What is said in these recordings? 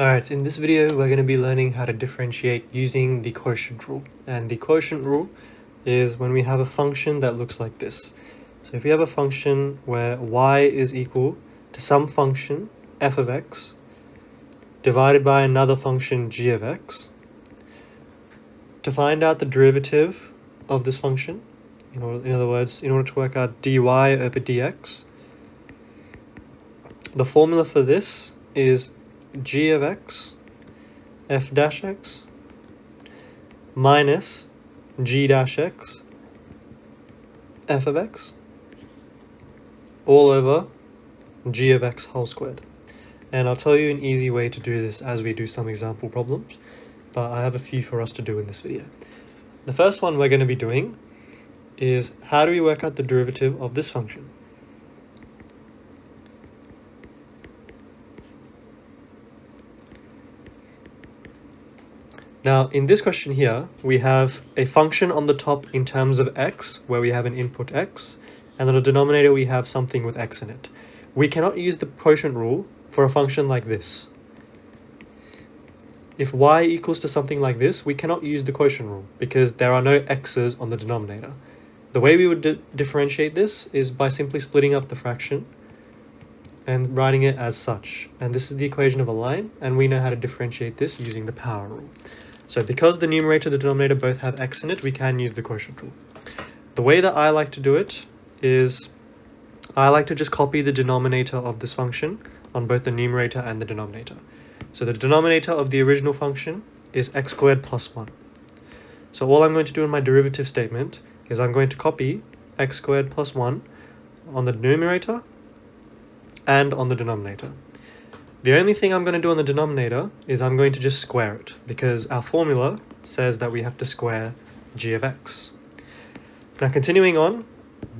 Alright, in this video we're going to be learning how to differentiate using the quotient rule. And the quotient rule is when we have a function that looks like this. So if we have a function where y is equal to some function f of x divided by another function g of x, to find out the derivative of this function, in other words, in order to work out dy over dx, the formula for this is g of x f dash x minus g dash x f of x all over g of x whole squared. And I'll tell you an easy way to do this as we do some example problems, but I have a few for us to do in this video. The first one we're going to be doing is how do we work out the derivative of this function? Now, in this question here, we have a function on the top in terms of x, where we have an input x, and on the denominator we have something with x in it. We cannot use the quotient rule for a function like this. If y equals to something like this, we cannot use the quotient rule because there are no x's on the denominator. The way we would differentiate this is by simply splitting up the fraction and writing it as such. And this is the equation of a line, and we know how to differentiate this using the power rule. So because the numerator and the denominator both have x in it, we can use the quotient rule. The way that I like to do it is I like to just copy the denominator of this function on both the numerator and the denominator. So the denominator of the original function is x squared plus 1. So all I'm going to do in my derivative statement is I'm going to copy x squared plus 1 on the numerator and on the denominator. The only thing I'm going to do on the denominator is I'm going to just square it, because our formula says that we have to square g of x. Now continuing on,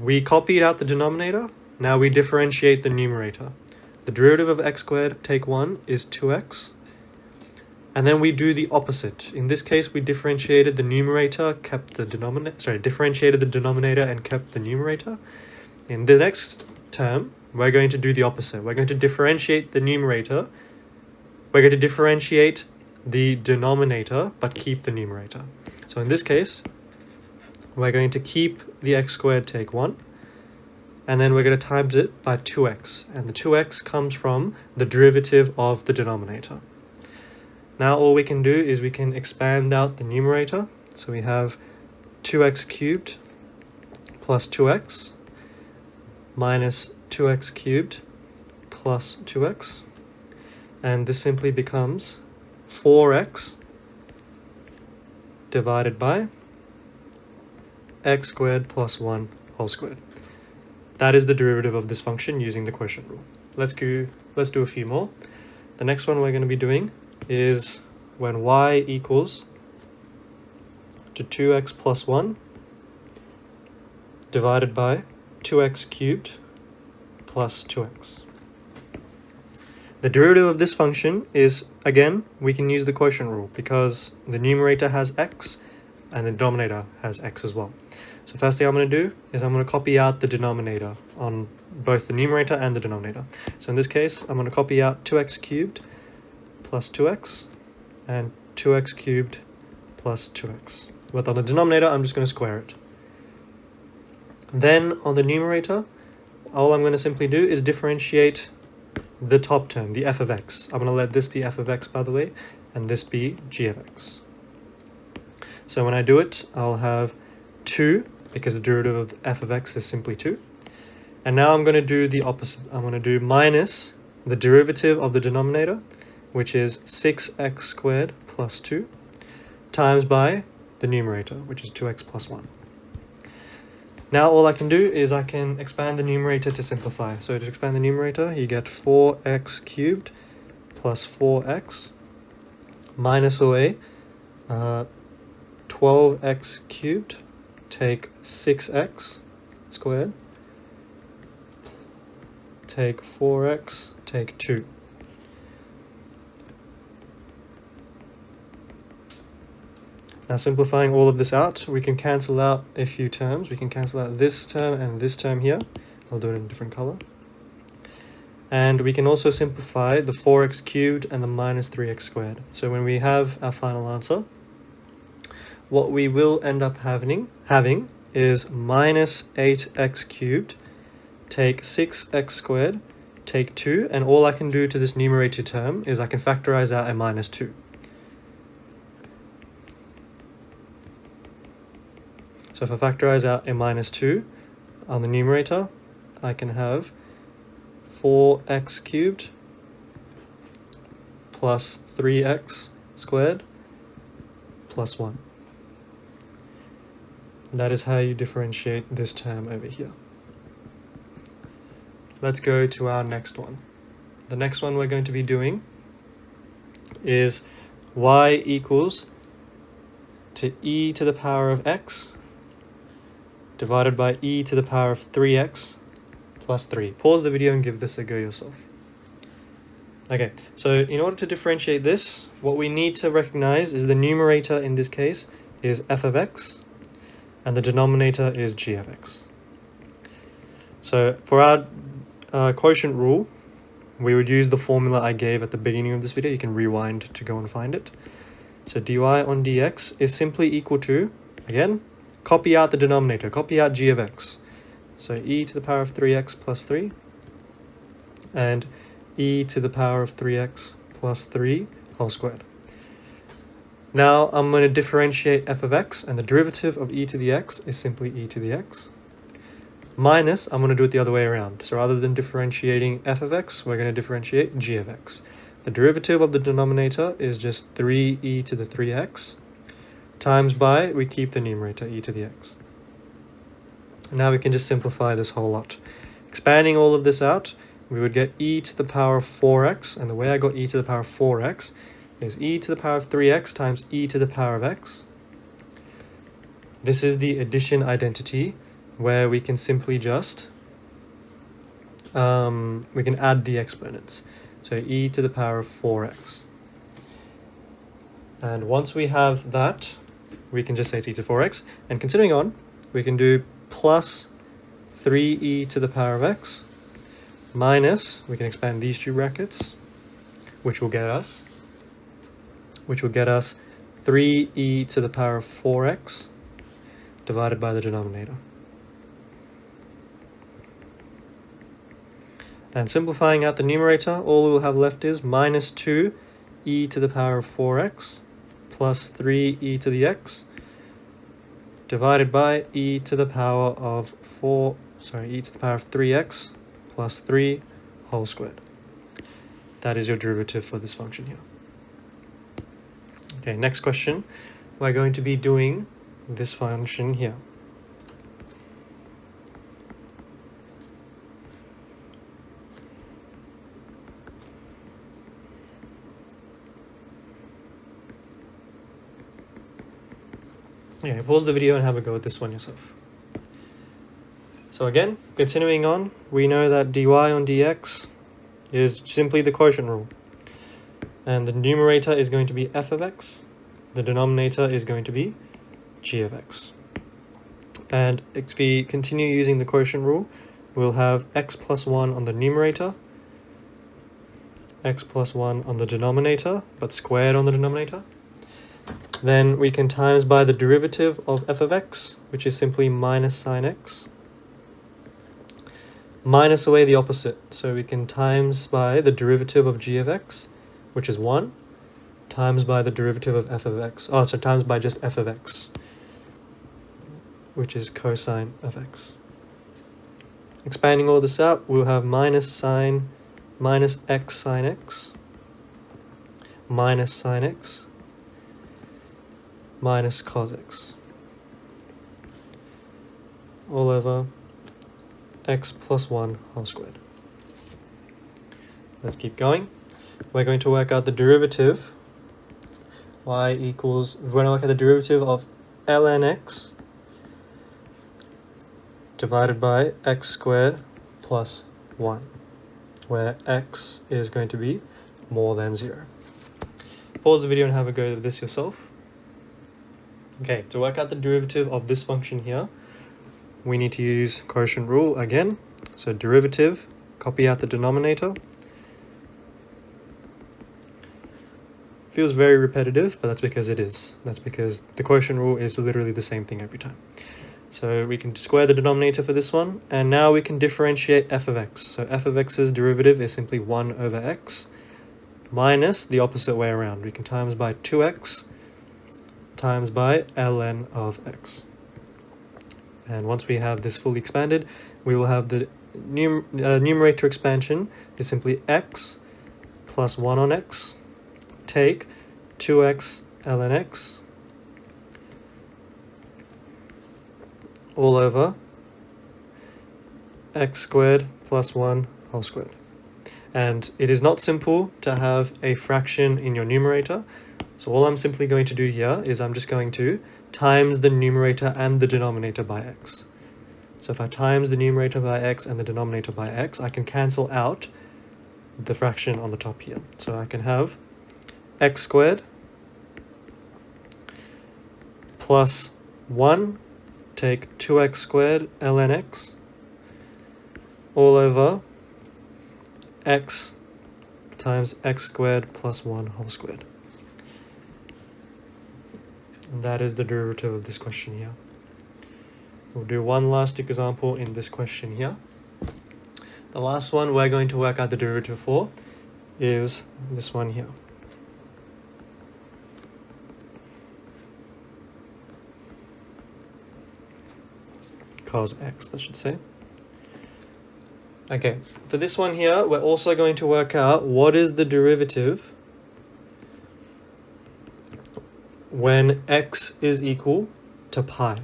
we copied out the denominator, now we differentiate the numerator. The derivative of x squared, take 1, is 2x. And then we do the opposite. In this case, we differentiated the numerator, kept the denominator, differentiated the denominator and kept the numerator. In the next term, we're going to do the opposite. We're going to differentiate the numerator. We're going to differentiate the denominator, but keep the numerator. So in this case, we're going to keep the x squared, take 1, and then we're going to times it by 2x. And the 2x comes from the derivative of the denominator. Now all we can do is we can expand out the numerator. So we have 2x cubed plus 2x minus 2x cubed plus 2x, and this simply becomes 4x divided by x squared plus 1 whole squared. That is the derivative of this function using the quotient rule. Let's do a few more. The next one we're going to be doing is when y equals to 2x plus 1 divided by 2x cubed plus 2x. The derivative of this function is, again, we can use the quotient rule because the numerator has x and the denominator has x as well. So first thing I'm going to do is I'm going to copy out the denominator on both the numerator and the denominator. So in this case, I'm going to copy out 2x cubed plus 2x and 2x cubed plus 2x. But on the denominator, I'm just going to square it. Then on the numerator, all I'm going to simply do is differentiate the top term, the f of x. I'm going to let this be f of x, by the way, and this be g of x. So when I do it, I'll have 2, because the derivative of f of x is simply 2. And now I'm going to do the opposite. I'm going to do minus the derivative of the denominator, which is 6x squared plus 2, times by the numerator, which is 2x plus 1. Now all I can do is I can expand the numerator to simplify. So to expand the numerator, you get 4x cubed plus 4x minus away 12x cubed, take 6x squared, take 4x, take 2. Now simplifying all of this out, we can cancel out a few terms. We can cancel out this term and this term here. I'll do it in a different color. And we can also simplify the 4x cubed and the minus 3x squared. So when we have our final answer, what we will end up having is minus 8x cubed, take 6x squared, take 2, and all I can do to this numerator term is I can factorize out a minus 2. So if I factorize out a minus 2 on the numerator, I can have 4x cubed plus 3x squared plus 1. That is how you differentiate this term over here. Let's go to our next one. The next one we're going to be doing is y equals to e to the power of x divided by e to the power of 3x plus 3. Pause the video and give this a go yourself. Okay, so in order to differentiate this, what we need to recognize is the numerator in this case is f of x, and the denominator is g of x. So for our quotient rule, we would use the formula I gave at the beginning of this video. You can rewind to go and find it. So dy on dx is simply equal to, again, copy out the denominator, copy out g of x. So e to the power of 3x plus 3, and e to the power of 3x plus 3 whole squared. Now I'm going to differentiate f of x, and the derivative of e to the x is simply e to the x. Minus, I'm going to do it the other way around. So rather than differentiating f of x, we're going to differentiate g of x. The derivative of the denominator is just 3e to the 3x, times by, we keep the numerator, e to the x. Now we can just simplify this whole lot. Expanding all of this out, we would get e to the power of 4x, and the way I got e to the power of 4x is e to the power of 3x times e to the power of x. This is the addition identity, where we can simply just, we can add the exponents. So e to the power of 4x. And once we have that, we can just say it's e to 4x. And continuing on, we can do plus 3e to the power of x minus, we can expand these two brackets, which will get us 3e to the power of 4x divided by the denominator. And simplifying out the numerator, all we will have left is minus 2e to the power of 4x plus 3e to the x divided by e to the power of e to the power of 3x plus 3 whole squared. That is your derivative for this function here. Okay, next question. We're going to be doing this function here. Okay, pause the video and have a go at this one yourself. So again, continuing on, we know that dy on dx is simply the quotient rule. And the numerator is going to be f of x, the denominator is going to be g of x. And if we continue using the quotient rule, we'll have x plus 1 on the numerator, x plus 1 on the denominator, but squared on the denominator. Then we can times by the derivative of f of x, which is simply minus sine x. Minus away the opposite, so we can times by the derivative of g of x, which is 1, times by the derivative of f of x. Oh, so times by just f of x, which is cosine of x. Expanding all this out, we'll have minus x sine x, minus sine x, minus cos x, all over x plus 1 whole squared. Let's keep going. We're going to work out the derivative. We're going to work out the derivative of ln x divided by x squared plus 1, where x is going to be more than 0. Pause the video and have a go at this yourself. Okay, to work out the derivative of this function here, we need to use quotient rule again. So derivative copy out the denominator. Feels very repetitive, but that's because it is. That's because the quotient rule is literally the same thing every time. So we can square the denominator for this one, and now we can differentiate f of x. So f of x's derivative is simply 1 over x minus the opposite way around. We can times by 2x times by ln of x. And once we have this fully expanded, we will have the numerator expansion is simply x plus 1 on x, take 2x ln x all over x squared plus 1 whole squared. And it is not simple to have a fraction in your numerator, so all I'm simply going to do here is I'm just going to times the numerator and the denominator by x. So if I times the numerator by x and the denominator by x, I can cancel out the fraction on the top here. So I can have x squared plus 1 take 2x squared ln x all over x times x squared plus 1 whole squared. And that is the derivative of this question here. We'll do one last example in this question here. The last one we're going to work out the derivative for is this one here. Cos x, that should say. Okay, for this one here, we're also going to work out what is the derivative when x is equal to pi.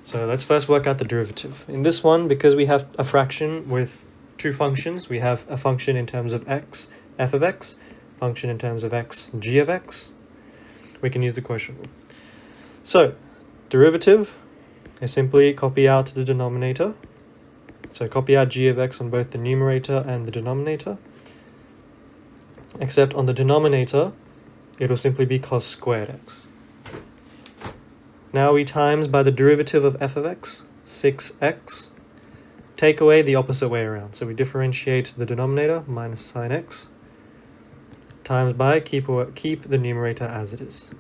So let's first work out the derivative. In this one, because we have a fraction with two functions, we have a function in terms of x, f of x, function in terms of x, g of x, we can use the quotient rule. So, derivative is simply copy out the denominator. So copy out g of x on both the numerator and the denominator. Except on the denominator, it will simply be cos squared x. Now we times by the derivative of f of x, 6x. Take away the opposite way around. So we differentiate the denominator, minus sine x, times by keep the numerator as it is.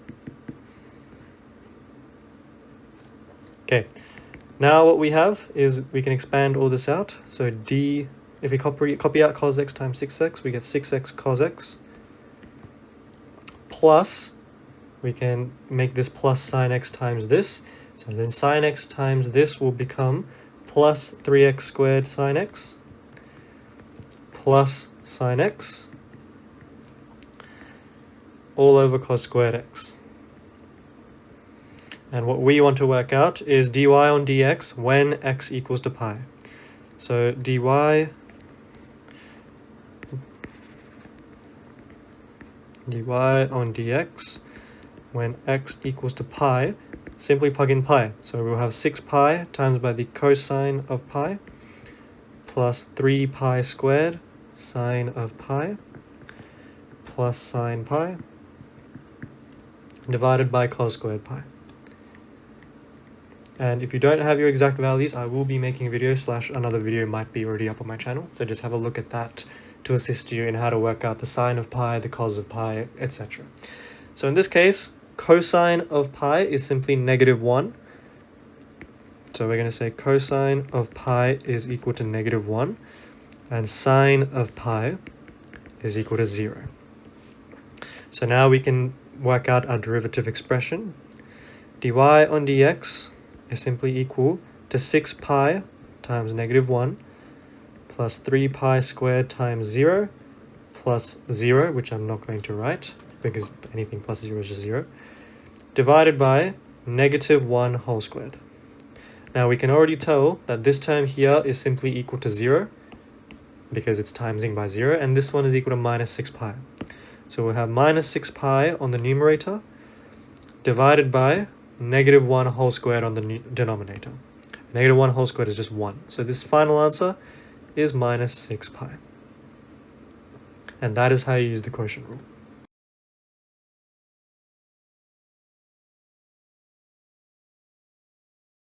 Okay, now what we have is we can expand all this out. So d, if we copy out cos x times 6x, we get 6x cos x, plus, we can make this plus sine x times this. So then sine x times this will become plus 3x squared sine x, plus sine x, all over cos squared x. And what we want to work out is dy on dx when x equals to pi. So dy on dx when x equals to pi, simply plug in pi. So we'll have 6 pi times by the cosine of pi plus 3 pi squared sine of pi plus sine pi divided by cos squared pi. And if you don't have your exact values, I will be making a video / another video might be already up on my channel. So just have a look at that to assist you in how to work out the sine of pi, the cos of pi, etc. So in this case, cosine of pi is simply -1. So we're going to say cosine of pi is equal to -1. And sine of pi is equal to 0. So now we can work out our derivative expression. Dy on dx is simply equal to 6 pi times -1 plus 3 pi squared times 0 plus 0, which I'm not going to write because anything plus 0 is just 0, divided by -1 whole squared. Now we can already tell that this term here is simply equal to 0 because it's timesing by 0, and this one is equal to -6 pi. So we'll have -6 pi on the numerator divided by -1 whole squared on the denominator. -1 whole squared is just 1. So this final answer is -6 pi. And that is how you use the quotient rule.